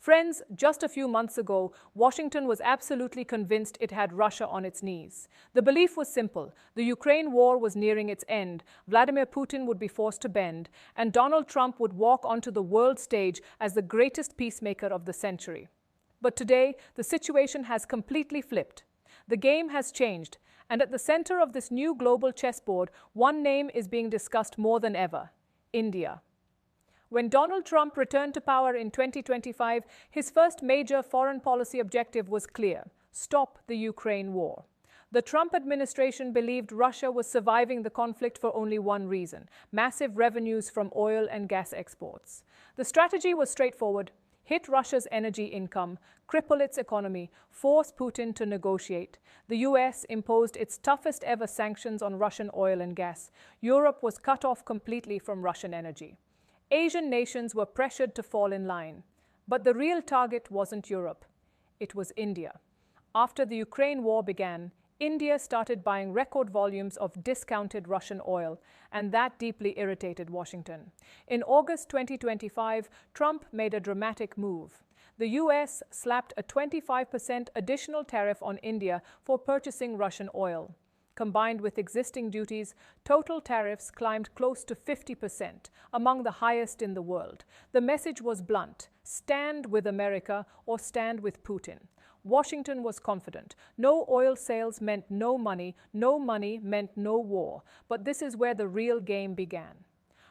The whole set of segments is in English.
Friends, just a few months ago, Washington was absolutely convinced it had Russia on its knees. The belief was simple. The Ukraine war was nearing its end, Vladimir Putin would be forced to bend, and Donald Trump would walk onto the world stage as the greatest peacemaker of the century. But today, the situation has completely flipped. The game has changed, and at the center of this new global chessboard, one name is being discussed more than ever: India. When Donald Trump returned to power in 2025, his first major foreign policy objective was clear: stop the Ukraine war. The Trump administration believed Russia was surviving the conflict for only one reason: massive revenues from oil and gas exports. The strategy was straightforward: hit Russia's energy income, cripple its economy, force Putin to negotiate. The US imposed its toughest ever sanctions on Russian oil and gas. Europe was cut off completely from Russian energy. Asian nations were pressured to fall in line. But the real target wasn't Europe. It was India. After the Ukraine war began, India started buying record volumes of discounted Russian oil, and that deeply irritated Washington. In August 2025, Trump made a dramatic move. The US slapped a 25% additional tariff on India for purchasing Russian oil. Combined with existing duties, total tariffs climbed close to 50%, among the highest in the world. The message was blunt: stand with America or stand with Putin. Washington was confident. No oil sales meant no money meant no war. But this is where the real game began.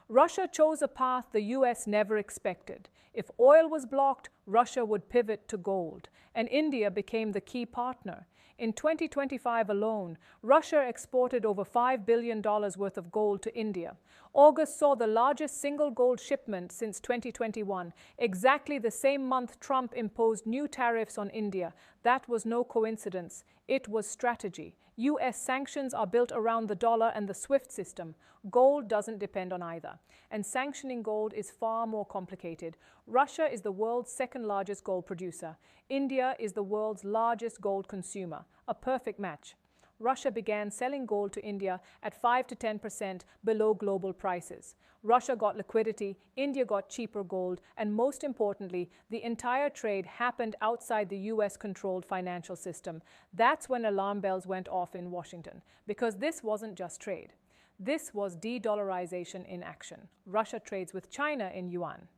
Russia chose a path the US never expected. If oil was blocked, Russia would pivot to gold, and India became the key partner. In 2025 alone, Russia exported over $5 billion worth of gold to India. August saw the largest single gold shipment since 2021, exactly the same month Trump imposed new tariffs on India. That was no coincidence. It was strategy. US sanctions are built around the dollar and the SWIFT system. Gold doesn't depend on either. And sanctioning gold is far more complicated. Russia is the world's second largest gold producer. India is the world's largest gold consumer. A perfect match. Russia began selling gold to India at 5 to 10% below global prices. Russia got liquidity, India got cheaper gold, and most importantly, the entire trade happened outside the US-controlled financial system. That's when alarm bells went off in Washington, because this wasn't just trade. This was de-dollarization in action. Russia trades with China in yuan.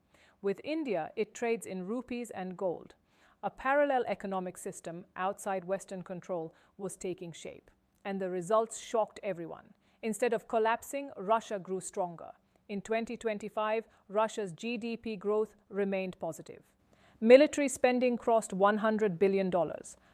With India, it trades in rupees and gold. A parallel economic system outside Western control was taking shape, and the results shocked everyone. Instead of collapsing, Russia grew stronger. In 2025, Russia's GDP growth remained positive. Military spending crossed $100 billion.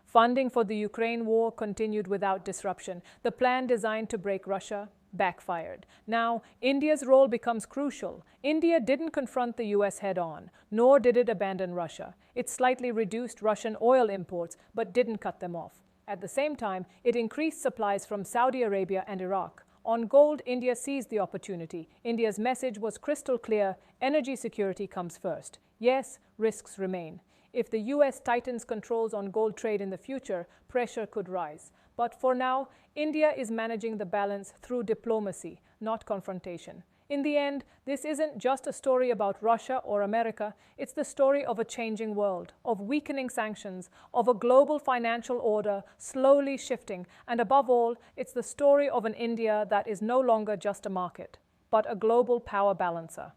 Funding for the Ukraine war continued without disruption. The plan designed to break Russia backfired. Now, India's role becomes crucial. India didn't confront the US head-on, nor did it abandon Russia. It slightly reduced Russian oil imports, but didn't cut them off. At the same time, it increased supplies from Saudi Arabia and Iraq. On gold, India seized the opportunity. India's message was crystal clear: energy security comes first. Yes, risks remain. If the US tightens controls on gold trade in the future, pressure could rise. But for now, India is managing the balance through diplomacy, not confrontation. In the end, this isn't just a story about Russia or America. It's the story of a changing world, of weakening sanctions, of a global financial order slowly shifting, and above all, it's the story of an India that is no longer just a market, but a global power balancer.